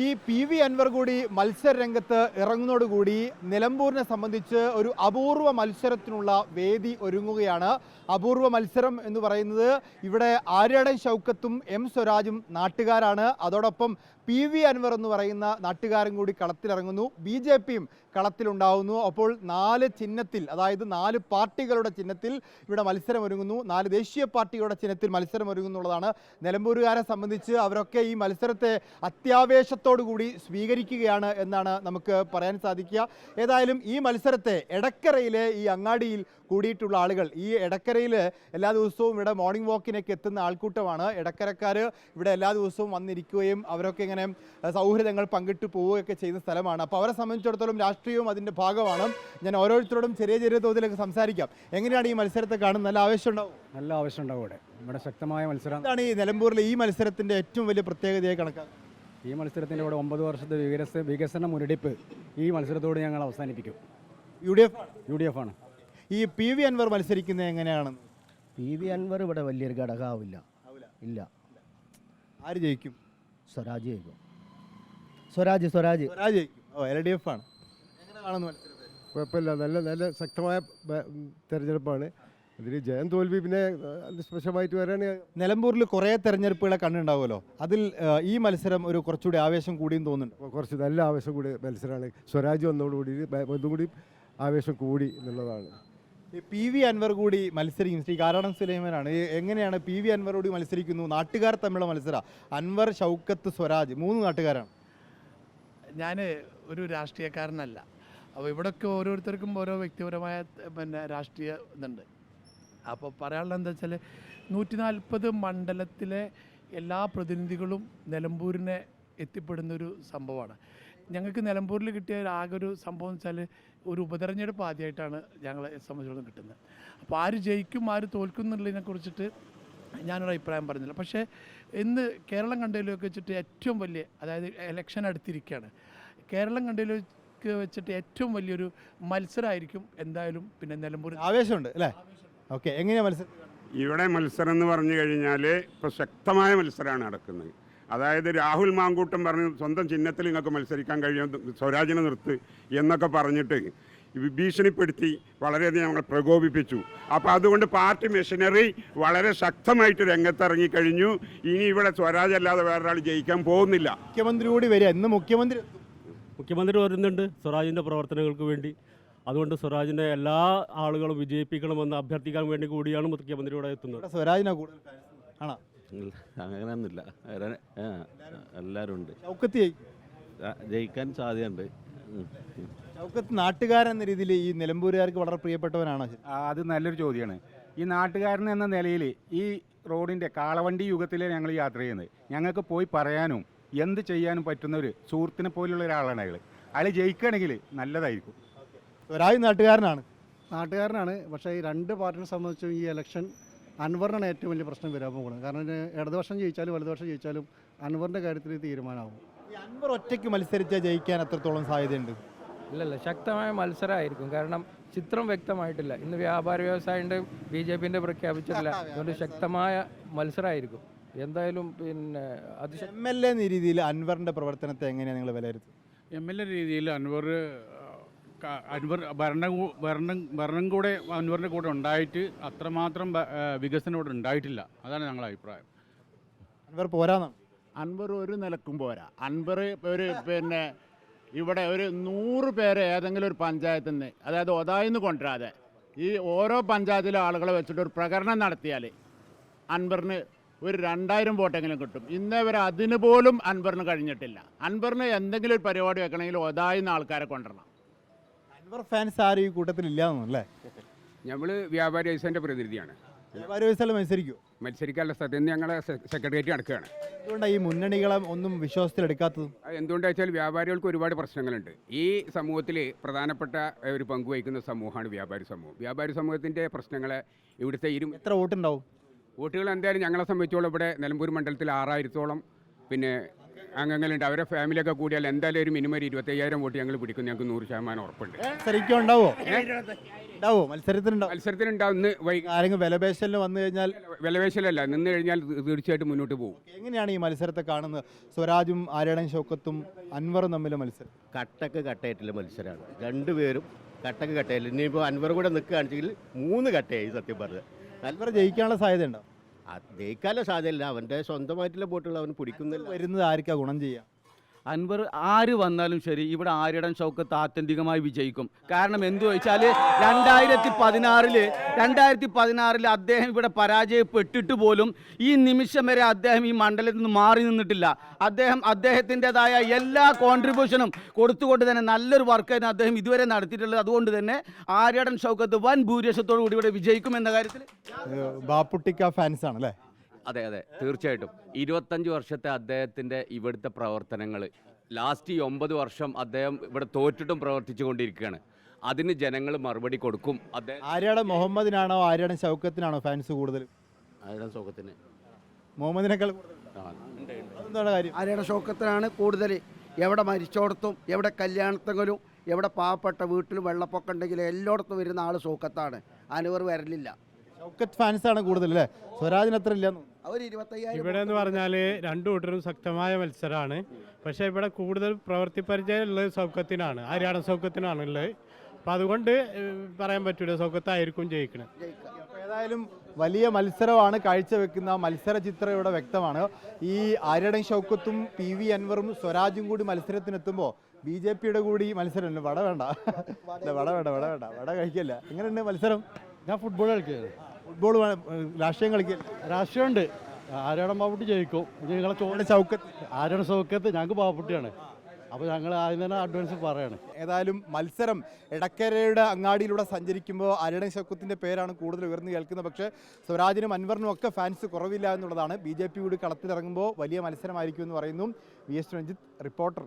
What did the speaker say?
ഈ P V Anwar കൂടി മത്സര രംഗത്ത് ഇറങ്ങുന്നതോടുകൂടി നിലമ്പൂരിനെ സംബന്ധിച്ച് ഒരു അപൂർവ മത്സരത്തിനുള്ള വേദി ഒരുങ്ങുകയാണ്. അപൂർവ മത്സരം എന്ന് പറയുന്നത് ഇവിടെ ആര്യാടൻ ഷൗക്കത്തും എം സ്വരാജും നാട്ടുകാരാണ്. അതോടൊപ്പം പി വി അൻവർ എന്ന് പറയുന്ന നാട്ടുകാരും കൂടി കളത്തിലിറങ്ങുന്നു. ബി ജെ പിയും കളത്തിലുണ്ടാവുന്നു. അപ്പോൾ 4 ചിഹ്നത്തിൽ, അതായത് 4 പാർട്ടികളുടെ ചിഹ്നത്തിൽ ഇവിടെ മത്സരം ഒരുങ്ങുന്നു. 4 ദേശീയ പാർട്ടികളുടെ ചിഹ്നത്തിൽ മത്സരം ഒരുങ്ങുന്നുള്ളതാണ്. നിലമ്പൂരുകാരെ സംബന്ധിച്ച് അവരൊക്കെ ഈ മത്സരത്തെ അത്യാവേശത്തോടു കൂടി സ്വീകരിക്കുകയാണ് എന്നാണ് നമുക്ക് പറയാൻ സാധിക്കുക. ഏതായാലും ഈ മത്സരത്തെ എടക്കരയിലെ ഈ അങ്ങാടിയിൽ കൂടിയിട്ടുള്ള ആളുകൾ, ഈ എടക്കരയിൽ എല്ലാ ദിവസവും ഇവിടെ മോർണിംഗ് വാക്കിനൊക്കെ എത്തുന്ന ആൾക്കൂട്ടമാണ്. എടക്കരക്കാർ ഇവിടെ എല്ലാ ദിവസവും വന്നിരിക്കുകയും അവരൊക്കെ ഇങ്ങനെ സൗഹൃദങ്ങൾ പങ്കിട്ട് പോവുകയൊക്കെ ചെയ്യുന്ന സ്ഥലമാണ്. അപ്പോൾ അവരെ സംബന്ധിച്ചിടത്തോളം രാഷ്ട്രീയവും അതിൻ്റെ ഭാഗമാണ്. ഞാൻ ഓരോരുത്തരോടും ചെറിയ ചെറിയ തോതിലൊക്കെ സംസാരിക്കാം. എങ്ങനെയാണ് ഈ മത്സരത്തെ കാണുന്നത്? നല്ല ആവേശം ഉണ്ടാവും? നല്ല ആവശ്യം ഉണ്ടാവും. ഇവിടെ ശക്തമായ മത്സരം. എന്താണ് ഈ നിലമ്പൂരിലെ ഈ മത്സരത്തിൻ്റെ ഏറ്റവും വലിയ പ്രത്യേകതയായി കണക്കാക്കുന്നത്? ഈ മത്സരത്തിൻ്റെ ഇവിടെ 9 വർഷത്തെ വികസന മുരടിപ്പ് ഈ മത്സരത്തോട് ഞങ്ങൾ അവസാനിപ്പിക്കും. UDF ആണ്. ഈ പി വി അൻവർ മത്സരിക്കുന്നത് എങ്ങനെയാണ്? പി വി അൻവർ ഇവിടെ വലിയൊരു ഘടകമാവില്ല. ഇല്ല. ആര് ജയിക്കും? സ്വരാജ് ജയിക്കും. സ്വരാജ് ജയിക്കും. LDF ആണ്. എങ്ങനെ കാണുന്നു മത്സരത്തെ? കുഴപ്പമില്ല. നല്ല ശക്തമായ തെരഞ്ഞെടുപ്പാണ്. അതിൽ ജയം തോൽവി പിന്നെ സ്പെഷ്യമായിട്ട് വരാണ്. നിലമ്പൂരിൽ കുറേ തെരഞ്ഞെടുപ്പുകളെ കണ്ടുണ്ടാവുമല്ലോ. അതിൽ ഈ മത്സരം ഒരു കുറച്ചുകൂടി ആവേശം കൂടിയും തോന്നുന്നുണ്ട്. കുറച്ച് നല്ല ആവേശം കൂടി മത്സരമാണ്. സ്വരാജ് വന്നതോടുകൂടി ഒന്നും കൂടി ആവേശം കൂടി എന്നുള്ളതാണ്. ഈ പി വി അൻവർ കൂടി മത്സരിക്കും. ശ്രീ കാരാടൻ സുലൈമാനാണ്. എങ്ങനെയാണ് പി വി അൻവർ കൂടി മത്സരിക്കുന്നു? നാട്ടുകാർ തമ്മിലുള്ള മത്സരം. അൻവർ, ഷൗക്കത്ത്, സ്വരാജ് 3 നാട്ടുകാരാണ്. ഞാൻ ഒരു രാഷ്ട്രീയക്കാരനല്ല. അപ്പോൾ ഇവിടെയൊക്കെ ഓരോരുത്തർക്കും ഓരോ വ്യക്തിപരമായ രാഷ്ട്രീയ ഇതുണ്ട്. അപ്പോൾ പറയാനുള്ളത് എന്താ വെച്ചാൽ 140 മണ്ഡലത്തിലെ എല്ലാ പ്രതിനിധികളും നിലമ്പൂരിനെ എത്തിപ്പെടുന്നൊരു സംഭവമാണ്. ഞങ്ങൾക്ക് നിലമ്പൂരിൽ കിട്ടിയ ആകെ ഒരു സംഭവം എന്ന് വെച്ചാൽ ഒരു ഉപതെരഞ്ഞെടുപ്പ് ആദ്യമായിട്ടാണ് ഞങ്ങളെ സംബന്ധിച്ചിടത്തോളം കിട്ടുന്നത്. അപ്പോൾ ആര് ജയിക്കും ആര് തോൽക്കും എന്നുള്ളതിനെ കുറിച്ചിട്ട് ഞാനൊരു അഭിപ്രായം പറഞ്ഞില്ല. പക്ഷേ ഇന്ന് കേരളം കണ്ടതിലൊക്കെ വെച്ചിട്ട് ഏറ്റവും വലിയ, അതായത് ഇലക്ഷൻ അടുത്തിരിക്കുകയാണ്, കേരളം കണ്ടതിലേക്ക് വെച്ചിട്ട് ഏറ്റവും വലിയൊരു മത്സരമായിരിക്കും എന്തായാലും പിന്നെ നിലമ്പൂർ. ആവേശമുണ്ട് അല്ലേ? ഓക്കെ. എങ്ങനെയാണ് മത്സരം? ഇവിടെ മത്സരം എന്ന് പറഞ്ഞു കഴിഞ്ഞാൽ ഇപ്പോൾ ശക്തമായ മത്സരമാണ് നടക്കുന്നത്. അതായത് രാഹുൽ മാങ്കൂട്ടം പറഞ്ഞ് സ്വന്തം ചിഹ്നത്തിൽ നിങ്ങൾക്ക് മത്സരിക്കാൻ കഴിയും, സ്വരാജിനെ നിർത്ത് എന്നൊക്കെ പറഞ്ഞിട്ട് ഭീഷണിപ്പെടുത്തി വളരെയധികം ഞങ്ങൾ പ്രകോപിപ്പിച്ചു. അപ്പോൾ അതുകൊണ്ട് പാർട്ടി മെഷീനറി വളരെ ശക്തമായിട്ട് രംഗത്തിറങ്ങിക്കഴിഞ്ഞു. ഇനി ഇവിടെ സ്വരാജ് അല്ലാതെ വേറൊരാൾ ജയിക്കാൻ പോകുന്നില്ല. മുഖ്യമന്ത്രി കൂടി വരിക. ഇന്ന് മുഖ്യമന്ത്രി വരുന്നുണ്ട് സ്വരാജിൻ്റെ പ്രവർത്തനങ്ങൾക്ക് വേണ്ടി. അതുകൊണ്ട് സ്വരാജിനെ എല്ലാ ആളുകളും വിജയിപ്പിക്കണമെന്ന് അഭ്യർത്ഥിക്കാൻ വേണ്ടി കൂടിയാണ് മുഖ്യമന്ത്രി ഇവിടെ എത്തുന്നത്. സ്വരാജിനെ കൂടുതൽ ആണോ? അങ്ങനെയൊന്നുമില്ല, എല്ലാവരും ഉണ്ട്. ഷൗക്കത്ത് ജയിക്കാൻ സാധ്യതയുണ്ട്. ഷൗക്കത്ത് നാട്ടുകാരെന്ന രീതിയിൽ ഈ നിലമ്പൂരുകാർക്ക് വളരെ പ്രിയപ്പെട്ടവനാണോ? അത് നല്ലൊരു ചോദ്യമാണ്. ഈ നാട്ടുകാരൻ എന്ന നിലയിൽ ഈ റോഡിൻ്റെ കാളവണ്ടി യുഗത്തിലെ ഞങ്ങൾ യാത്ര ചെയ്യുന്നത്. ഞങ്ങൾക്ക് പോയി പറയാനും എന്ത് ചെയ്യാനും പറ്റുന്ന ഒരു സുഹൃത്തിനെ പോലുള്ള ഒരാളാണ് അയാൾ ജയിക്കുകയാണെങ്കിൽ നല്ലതായിരിക്കും. സ്വരാജ് നാട്ടുകാരനാണ്. പക്ഷേ ഈ 2 പാർട്ടിനെ സംബന്ധിച്ചും ഈ ഇലക്ഷൻ അൻവറിനാണ് ഏറ്റവും വലിയ പ്രശ്നം വരാൻ പോകുന്നത്. കാരണം ഇടതുപക്ഷം ജയിച്ചാലും വലതുപക്ഷം ജയിച്ചാലും അൻവറിൻ്റെ കാര്യത്തിൽ തീരുമാനമാകും. ഈ അൻവർ ഒറ്റയ്ക്ക് മത്സരിച്ചാൽ ജയിക്കാൻ എത്രത്തോളം സാധ്യതയുണ്ട്? ഇല്ലല്ല, ശക്തമായ മത്സരമായിരിക്കും. കാരണം ചിത്രം വ്യക്തമായിട്ടില്ല. ഇന്ന് വ്യാപാര വ്യവസായൻ്റെ BJPൻ്റെ പ്രഖ്യാപിച്ചിട്ടില്ല. അതുകൊണ്ട് ശക്തമായ മത്സരമായിരിക്കും എന്തായാലും. പിന്നെ MLA എന്ന രീതിയിൽ അൻവറിൻ്റെ പ്രവർത്തനത്തെ എങ്ങനെയാണ് നിങ്ങൾ വിലയിരുത്തുന്നത്? MLA രീതിയിൽ അൻവർ ഭരണം കൂടെ അൻവറിൻ്റെ കൂടെ ഉണ്ടായിട്ട് അത്രമാത്രം വികസനം ഇവിടെ ഉണ്ടായിട്ടില്ല. അതാണ് ഞങ്ങളുടെ അഭിപ്രായം. അൻവർ പോരാന്നാണ്. അൻവർ ഒരു നിലക്കും പോരാ. അൻവർ ഒരു ഇവിടെ ഒരു 100 പേരെ ഏതെങ്കിലും ഒരു പഞ്ചായത്തിൽ നിന്ന്, അതായത് ഒതായിന്ന് കൊണ്ടുവരാതെ ഈ ഓരോ പഞ്ചായത്തിലെ ആളുകളെ വെച്ചിട്ട് ഒരു പ്രകടനം നടത്തിയാൽ അൻവറിന് ഒരു 2000 വോട്ടെങ്കിലും കിട്ടും. ഇന്നേ വരെ അതിന് പോലും അൻവറിന് കഴിഞ്ഞിട്ടില്ല. അൻവറിന് എന്തെങ്കിലും ഒരു പരിപാടി വെക്കണമെങ്കിൽ ഒതായിന്ന് ആൾക്കാരെ കൊണ്ടുവരണം. അൻവർ ഫാൻസ് ആരും ഈ കൂട്ടത്തിലില്ലാന്നല്ലേ? നമ്മൾ വ്യാപാരി വ്യവസായൻ്റെ പ്രതിനിധിയാണ്. വ്യാപാരി വ്യവസായം മത്സരിക്കാനുള്ള സ്ഥലത്ത് ഞങ്ങളെ സെക്രട്ടേറിയറ്റ് നടക്കുകയാണ്. എന്തുകൊണ്ടാണ് ഈ മുന്നണികളെ ഒന്നും വിശ്വാസത്തിലെടുക്കാത്തത്? എന്തുകൊണ്ടാണെന്ന് വെച്ചാൽ വ്യാപാരികൾക്ക് ഒരുപാട് പ്രശ്നങ്ങളുണ്ട്. ഈ സമൂഹത്തിൽ പ്രധാനപ്പെട്ട ഒരു പങ്ക് വഹിക്കുന്ന സമൂഹമാണ് വ്യാപാരി സമൂഹം. വ്യാപാരി സമൂഹത്തിൻ്റെ പ്രശ്നങ്ങളെ ഇവിടുത്തെ എത്ര വോട്ടുണ്ടാവും? വോട്ടുകൾ എന്തായാലും ഞങ്ങളെ സംബന്ധിച്ചോളം ഇവിടെ നിലമ്പൂർ മണ്ഡലത്തിൽ 6000-ഓളം പിന്നെ അംഗങ്ങളുണ്ട്. അവരെ ഫാമിലിയൊക്കെ കൂടിയാൽ എന്തായാലും ഒരു മിനിമം ഒരു 25,000 വോട്ട് ഞങ്ങൾ പിടിക്കും. ഞങ്ങൾക്ക് 100% ഉറപ്പുണ്ട്. മത്സരിക്കും ഉണ്ടാവോ? ഉണ്ടാവോ മത്സരത്തിനുണ്ടാവും? മത്സരത്തിനുണ്ടാവും. ഇന്ന് ആരെങ്കിലും വിലപേശലിന് വന്നു കഴിഞ്ഞാൽ? വിലവേശലല്ല, നിന്ന് കഴിഞ്ഞാൽ തീർച്ചയായിട്ടും മുന്നോട്ട് പോകും. എങ്ങനെയാണ് ഈ മത്സരത്തെ കാണുന്നത്? സ്വരാജും ആര്യടൻ ഷൗക്കത്തും അൻവറും തമ്മിലെ മത്സരം കട്ടക്ക് കട്ടയായിട്ടുള്ള മത്സരമാണ്. രണ്ടുപേരും കട്ടക്ക് കട്ടയില്ല. ഇനിയിപ്പോൾ അൻവർ കൂടെ നിൽക്കുകയാണെങ്കിൽ 3 കട്ടയായി സത്യം പറഞ്ഞത്. അൻവർ ജയിക്കാനുള്ള സാധ്യത ഉണ്ടോ? ജയിക്കാനുള്ള സാധ്യതയില്ല. അവൻ്റെ സ്വന്തമായിട്ടുള്ള വോട്ടുകൾ അവൻ പിടിക്കുന്നില്ല. വരുന്നത് ആർക്കാ ഗുണം ചെയ്യാം? അൻവർ ആര് വന്നാലും ശരി ഇവിടെ ആര്യടൻ ഷൗക്കത്ത് ആത്യന്തികമായി വിജയിക്കും. കാരണം എന്തു വെച്ചാൽ 2016 അദ്ദേഹം ഇവിടെ പരാജയപ്പെട്ടിട്ട് പോലും ഈ നിമിഷം വരെ അദ്ദേഹം ഈ മണ്ഡലത്തിൽ നിന്ന് മാറി നിന്നിട്ടില്ല. അദ്ദേഹത്തിൻ്റെതായ എല്ലാ കോൺട്രിബ്യൂഷനും കൊടുത്തുകൊണ്ട് തന്നെ നല്ലൊരു വർക്കായിരുന്നു അദ്ദേഹം ഇതുവരെ നടത്തിയിട്ടുള്ളത്. അതുകൊണ്ട് തന്നെ ആര്യടൻ ഷൗക്കത്ത് വൻ ഭൂരിപക്ഷത്തോടു കൂടി ഇവിടെ വിജയിക്കും എന്ന കാര്യത്തിൽ ബാപ്പുട്ടിക്ക ഫാൻസ് ആണല്ലേ? അതെ തീർച്ചയായിട്ടും 25 വർഷത്തെ അദ്ദേഹത്തിൻ്റെ ഇവിടുത്തെ പ്രവർത്തനങ്ങൾ, ലാസ്റ്റ് 9 വർഷം അദ്ദേഹം ഇവിടെ തോറ്റിട്ടും പ്രവർത്തിച്ചു കൊണ്ടിരിക്കുകയാണ്. അതിന് ജനങ്ങൾ മറുപടി കൊടുക്കും. അദ്ദേഹം ആര്യടൻ മുഹമ്മദിനാണോ ആര്യടൻ ഷൗക്കത്തിനാണോ ഫാൻസ് കൂടുതൽ? ആര്യടൻ ഷൗക്കത്തിന്. മുഹമ്മദിനേക്കാൾ എന്താണ് കാര്യം? ആര്യടൻ ഷൗക്കത്തിനാണ് കൂടുതൽ. എവിടെ മരിച്ചോടത്തും, എവിടെ കല്യാണത്തെങ്കിലും, എവിടെ പാവപ്പെട്ട വീട്ടിലും വെള്ളപ്പൊക്കം ഉണ്ടെങ്കിൽ എല്ലായിടത്തും വരുന്ന ആൾ ഷൗക്കത്താണ്. അൻവർ വരലില്ല. ഷൗക്കത്ത് ഫാൻസാണ് കൂടുതൽ അല്ലേ? സ്വരാജിന് അത്ര ഇല്ലെന്ന്. അവർ 25,000. ഇവിടെ എന്ന് പറഞ്ഞാൽ രണ്ടു കൂട്ടരും ശക്തമായ മത്സരമാണ്. പക്ഷേ ഇവിടെ കൂടുതൽ പ്രവൃത്തി പരിചയം ഉള്ളത് ഷൗക്കത്തിനാണ്, ആര്യാടൻ ഷൗക്കത്തിനാണ് ഉള്ളത്. അപ്പം അതുകൊണ്ട് പറയാൻ പറ്റൂല, ഷൗക്കത്തായിരിക്കും ജയിക്കണം. ഏതായാലും വലിയ മത്സരമാണ് കാഴ്ചവെക്കുന്ന. മത്സര ചിത്രം ഇവിടെ വ്യക്തമാണ്. ഈ ആര്യടൻ ഷൗക്കത്തും PV അൻവറും സ്വരാജും കൂടി മത്സരത്തിനെത്തുമ്പോൾ BJPയുടെ കൂടി മത്സരമുണ്ട്. വട വേണ്ട വട കഴിക്കല്ല. എങ്ങനെയുണ്ട് മത്സരം? ഞാൻ ഫുട്ബോൾ കളിക്കുന്നത്. ഫുട്ബോൾ രാഷ്ട്രീയം കളിക്കില്ല? രാഷ്ട്രീയമുണ്ട്. ആര്യടൻ ബാപ്പുട്ടി ജയിക്കും. നിങ്ങളെ ഷൗക്കത്ത് ആര്യടൻ ഷൗക്കത്ത് ഞങ്ങൾക്ക് ബാപ്പുട്ടിയാണ്. അപ്പോൾ ഞങ്ങൾ ആദ്യം തന്നെ അഡ്വാൻസ് പറയാണ്. ഏതായാലും മത്സരം എടക്കരയുടെ അങ്ങാടിയിലൂടെ സഞ്ചരിക്കുമ്പോൾ ആര്യടൻ ഷൗക്കത്തിൻ്റെ പേരാണ് കൂടുതൽ ഉയർന്നു കേൾക്കുന്നത്. പക്ഷേ സ്വരാജിനും അൻവറിനും ഒക്കെ ഫാൻസ് കുറവില്ല എന്നുള്ളതാണ്. BJP കൂടി കളത്തിലിറങ്ങുമ്പോൾ വലിയ മത്സരമായിരിക്കും എന്ന് പറയുന്നു. VS Ranjith, reporter.